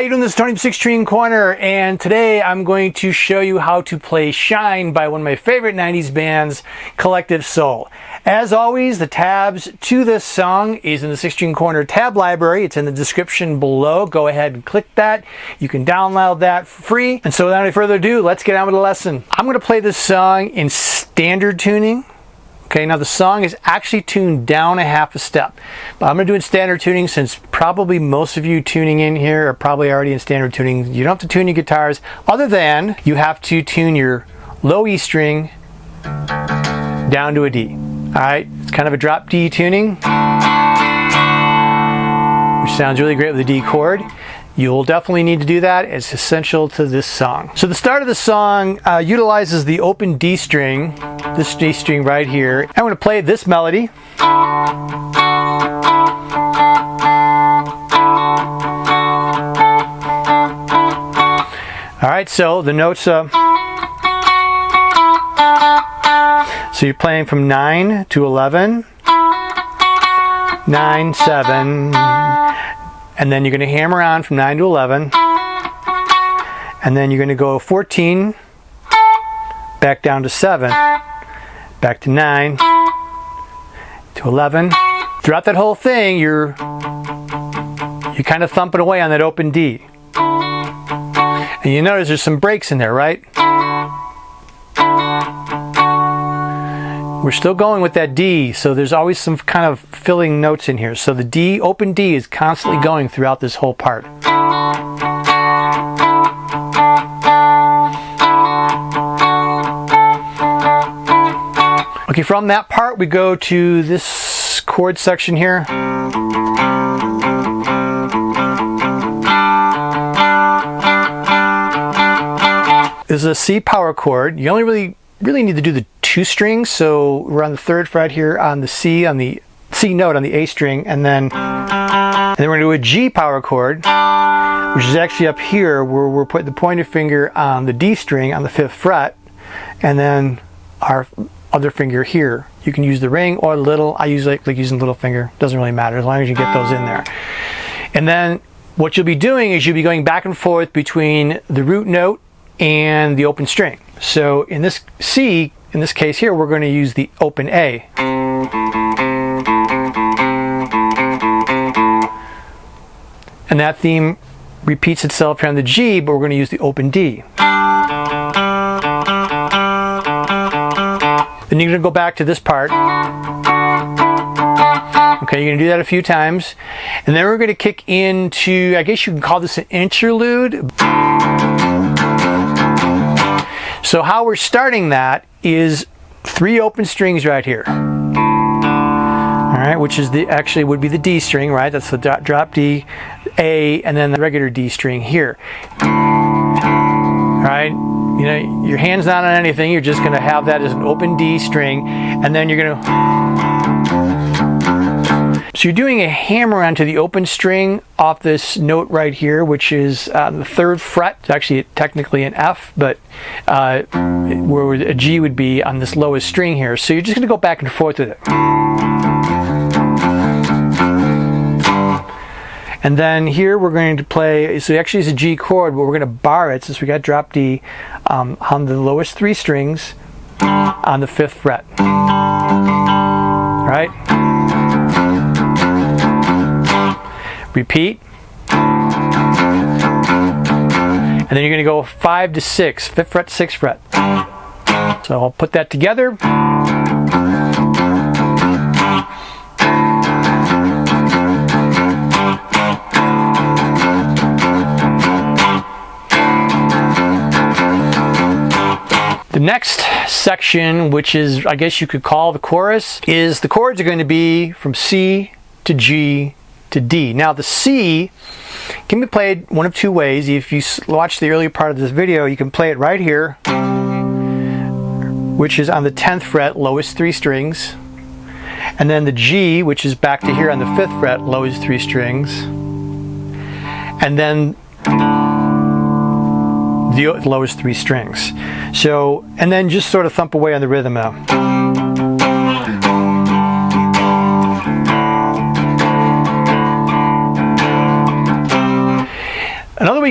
you doing? This is Tony from 6 String Corner, and today I'm going to show you how to play Shine by one of my favorite 90s bands, Collective Soul. As always, the tabs to this song is in the 6 String Corner tab library. It's in the description below. Go ahead and click that. You can download that for free. And so without any further ado, let's get on with the lesson. I'm going to play this song in standard tuning. Okay, now the song is actually tuned down a half a step, but I'm going to do it in standard tuning since probably most of you tuning in here are probably already in standard tuning. You don't have to tune your guitars other than you have to tune your low E string down to a D. Alright, it's kind of a drop D tuning, which sounds really great with the D chord. You'll definitely need to do that. It's essential to this song. So the start of the song utilizes the open D string, this D string right here. I'm going to play this melody. Alright, so the notes, so you're playing from 9 to 11, 9, 7, and then you're going to hammer on from 9 to 11, and then you're going to go 14, back down to 7, back to 9, to 11. Throughout that whole thing, you're kind of thumping away on that open D. And you notice there's some breaks in there, right? We're still going with that D, so there's always some kind of filling notes in here. So the D, open D, is constantly going throughout this whole part. Okay, from that part we go to this chord section here. This is a C power chord. You only really need to do the 2 strings, so we're on the 3rd fret here on the C note on the A string, and then we're going to do a G power chord, which is actually up here where we're putting the pointer finger on the D string on the 5th fret, and then our other finger here. You can use the ring or the little. I usually like using the little finger. Doesn't really matter as long as you get those in there. And then what you'll be doing is you'll be going back and forth between the root note and the open string. So in this C, in this case here, we're going to use the open A. And that theme repeats itself here on the G, but we're going to use the open D. Then you're going to go back to this part. Okay, you're going to do that a few times. And then we're going to kick into, I guess you can call this an interlude. So how we're starting that is 3 open strings right here. Alright, which is actually would be the D string, right? That's the drop D, A, and then the regular D string here. Alright, you know, your hand's not on anything, you're just going to have that as an open D string, and then you're going to... So you're doing a hammer onto the open string off this note right here, which is the 3rd fret. It's actually technically an F, but where a G would be on this lowest string here. So you're just going to go back and forth with it. And then here we're going to play, so actually it's a G chord, but we're going to bar it since we got drop D on the lowest 3 strings on the 5th fret. All right? Repeat. And then you're going to go 5 to 6, 5th fret, 6th fret. So I'll put that together. The next section, which is, I guess you could call the chorus, is the chords are going to be from C to G to D. Now the C can be played one of 2 ways. If you watch the earlier part of this video, you can play it right here, which is on the 10th fret, lowest 3 strings, and then the G, which is back to here on the 5th fret, lowest 3 strings, and then the lowest 3 strings. So, and then just sort of thump away on the rhythm now.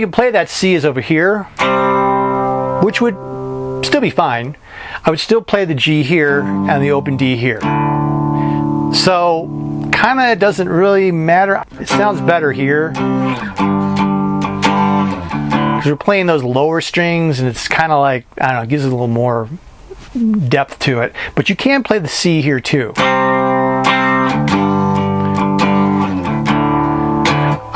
you can play that C is over here, which would still be fine. I would still play the G here and the open D here. So kind of doesn't really matter. It sounds better here because we're playing those lower strings, and it's kind of like, I don't know, it gives it a little more depth to it. But you can play the C here too.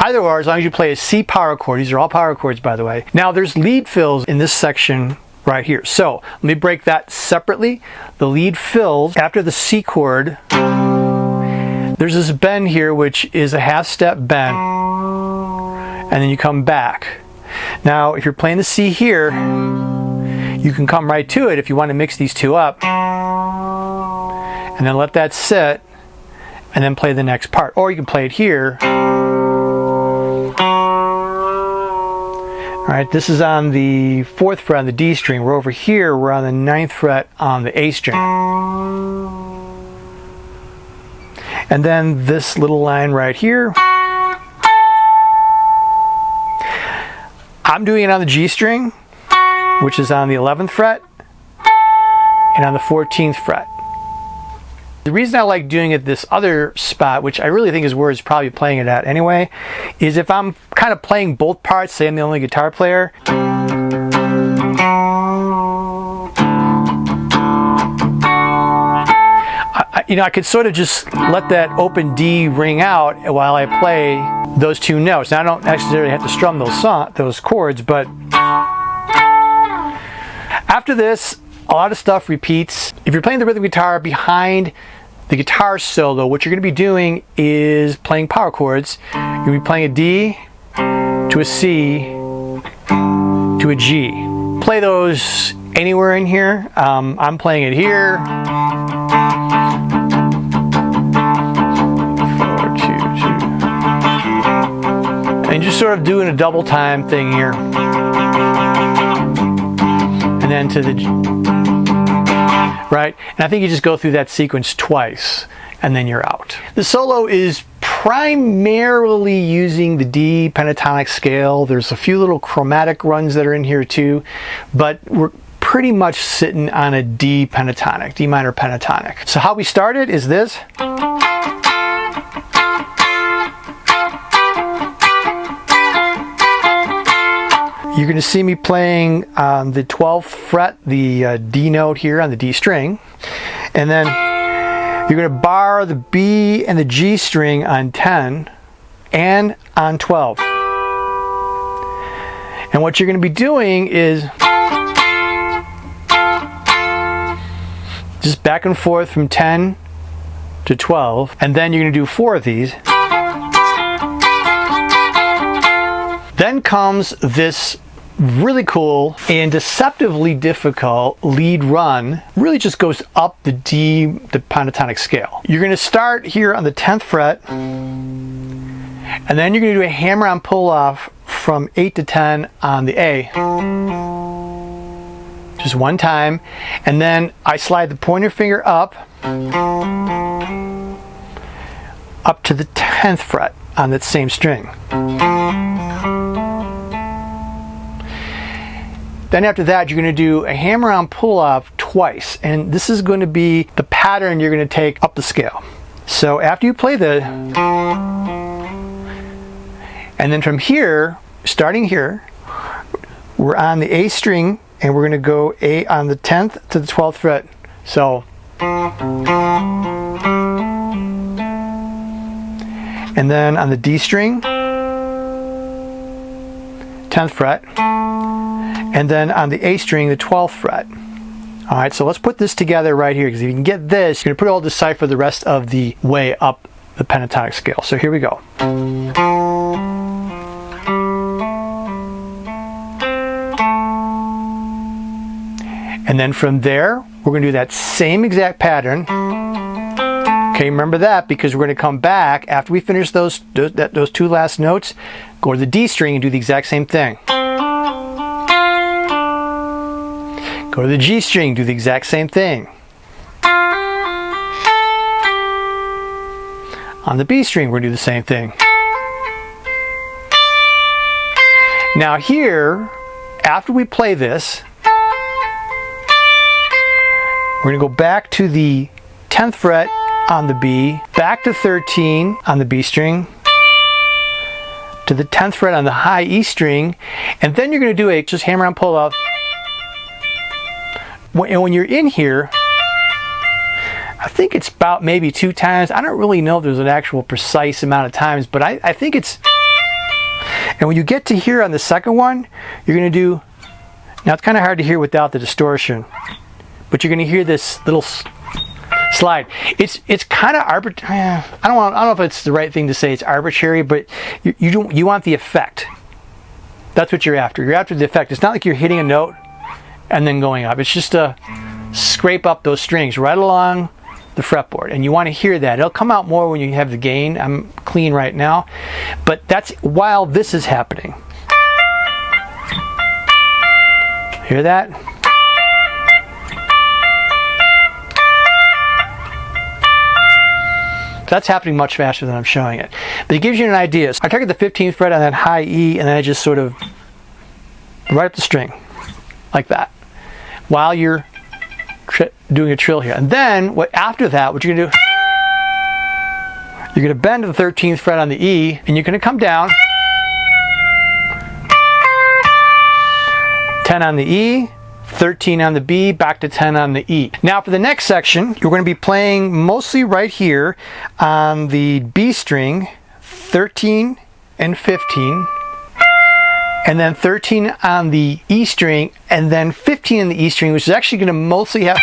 Either or, as long as you play a C power chord. These are all power chords, by the way. Now there's lead fills in this section right here. So let me break that separately. The lead fills after the C chord. There's this bend here, which is a half step bend, and then you come back. Now if you're playing the C here, you can come right to it if you want to mix these two up, and then let that sit, and then play the next part. Or you can play it here. Alright, this is on the 4th fret on the D string. We're over here, we're on the 9th fret on the A string. And then this little line right here, I'm doing it on the G string, which is on the 11th fret and on the 14th fret. The reason I like doing it this other spot, which I really think is where it's probably playing it at anyway, is if I'm kind of playing both parts, say I'm the only guitar player, I could sort of just let that open D ring out while I play those two notes. Now I don't necessarily have to strum those chords, but after this, a lot of stuff repeats. If you're playing the rhythm guitar behind the guitar solo, what you're going to be doing is playing power chords. You're going to be playing a D to a C to a G. Play those anywhere in here. I'm playing it here. 4, 2, 2. And just sort of doing a double time thing here. And then to the G. Right? And I think you just go through that sequence twice, and then you're out. The solo is primarily using the D pentatonic scale. There's a few little chromatic runs that are in here too, but we're pretty much sitting on a D pentatonic, D minor pentatonic. So how we started is this. You're going to see me playing on the 12th fret, the D note here on the D string. And then you're going to bar the B and the G string on 10 and on 12. And what you're going to be doing is just back and forth from 10 to 12. And then you're going to do 4 of these. Then comes this really cool and deceptively difficult lead run. Really just goes up the D, the pentatonic scale. You're going to start here on the 10th fret, and then you're going to do a hammer-on pull-off from 8 to 10 on the A. Just one time, and then I slide the pointer finger up to the 10th fret on that same string. Then after that, you're going to do a hammer-on pull-off twice, and this is going to be the pattern you're going to take up the scale. So after you play and then from here, starting here, we're on the A string, and we're going to go A on the 10th to the 12th fret. So, and then on the D string, 10th fret, and then on the A string, the 12th fret. All right, so let's put this together right here, because if you can get this, you're going to pretty well decipher the rest of the way up the pentatonic scale. So here we go. And then from there, we're going to do that same exact pattern. Okay, remember that, because we're going to come back after we finish those two last notes, go to the D string and do the exact same thing. Go to the G string, do the exact same thing. On the B string, we're going to do the same thing. Now here, after we play this, we're going to go back to the 10th fret on the B, back to 13 on the B string, to the 10th fret on the high E string, and then you're going to do a just hammer on pull out. And when you're in here, I think it's about maybe 2 times. I don't really know if there's an actual precise amount of times, but I think it's, and when you get to here on the second one, you're going to do, now it's kind of hard to hear without the distortion, but you're going to hear this little slide. It's kind of arbitrary. I don't know if it's the right thing to say it's arbitrary, but you want the effect. That's what you're after. You're after the effect. It's not like you're hitting a note and then going up. It's just to scrape up those strings right along the fretboard, and you want to hear that. It'll come out more when you have the gain. I'm clean right now, but that's while this is happening. Hear that? That's happening much faster than I'm showing it, but it gives you an idea. So I target the 15th fret on that high E, and then I just sort of right up the string like that while you're doing a trill here. And then after that, what you're going to do, you're going to bend to the 13th fret on the E, and you're going to come down 10 on the E, 13 on the B, back to 10 on the E. Now for the next section, you're going to be playing mostly right here on the B string, 13 and 15, and then 13 on the E string, and then 15 on the E string, which is actually going to mostly have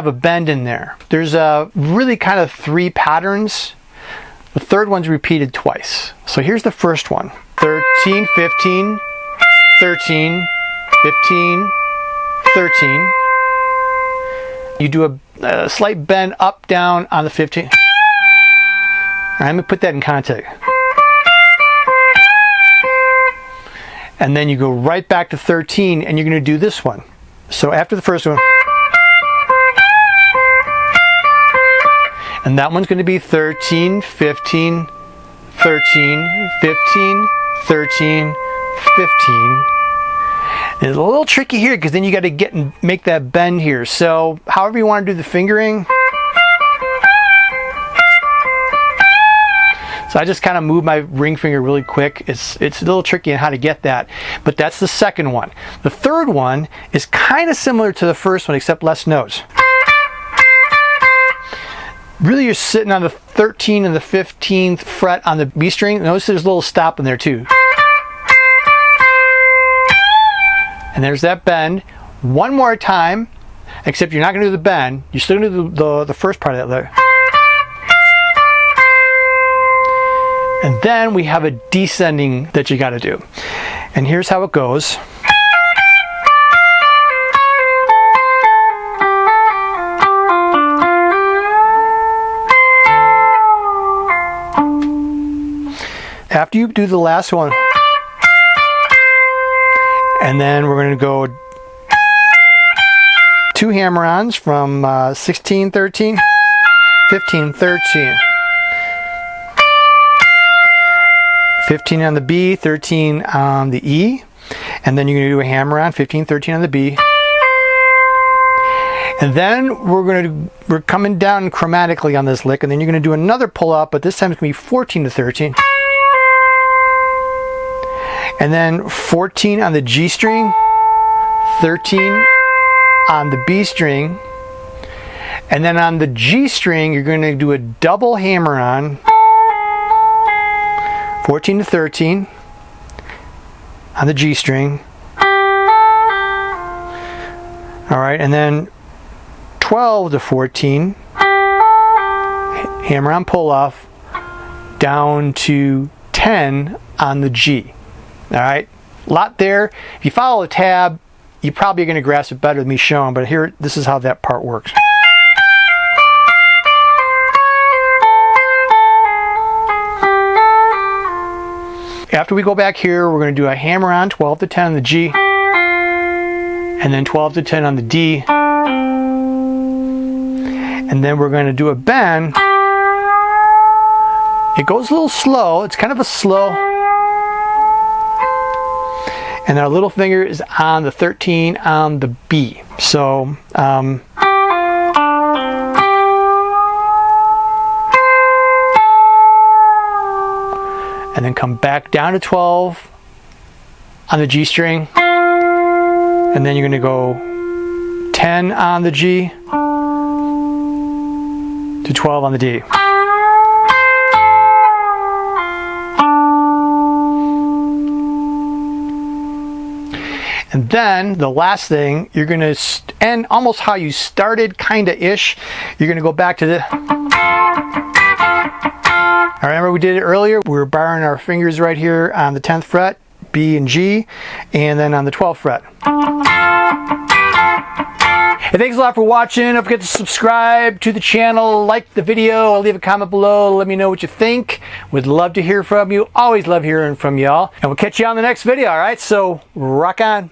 a bend in there. There's really kind of 3 patterns. The third one's repeated twice. So here's the first one: 13, 15, 13, 15, 13. You do a slight bend up, down on the 15. All right, let me put that in context. And then you go right back to 13, and you're going to do this one. So after the first one, and that one's going to be 13, 15, 13, 15, 13, 15. It's a little tricky here because then you got to get and make that bend here. So however you want to do the fingering. So I just kind of move my ring finger really quick. It's a little tricky on how to get that, but that's the second one. The third one is kind of similar to the first one, except less notes. Really, you're sitting on the 13 and the 15th fret on the B string. Notice there's a little stop in there too. And there's that bend. One more time, except you're not going to do the bend. You're still going to do the first part of that there. And then we have a descending that you got to do. And here's how it goes. After you do the last one, and then we're going to go 2 hammer-ons from 16, 13, 15, 13. 15 on the B, 13 on the E, and then you're going to do a hammer-on, 15, 13 on the B. And then we're coming down chromatically on this lick, and then you're going to do another pull-up, but this time it's going to be 14 to 13. And then 14 on the G string, 13 on the B string, and then on the G string you're going to do a double hammer-on, 14 to 13 on the G string. All right, and then 12 to 14, hammer-on pull-off, down to 10 on the G. All right, a lot there. If you follow the tab, you're probably going to grasp it better than me showing, but here, this is how that part works. After we go back here, we're going to do a hammer-on, 12 to 10 on the G, and then 12 to 10 on the D, and then we're going to do a bend. It goes a little slow. It's kind of a slow. and our little finger is on the 13 on the B. So and then come back down to 12 on the G string, and then you're going to go 10 on the G to 12 on the D. And then the last thing, you're going to end almost how you started, kind of ish. You're going to go back to the. I remember we did it earlier. We were barring our fingers right here on the 10th fret, B and G, and then on the 12th fret. Hey, thanks a lot for watching. Don't forget to subscribe to the channel, like the video, leave a comment below, let me know what you think. Would love to hear from you. Always love hearing from y'all. And we'll catch you on the next video, all right? So rock on.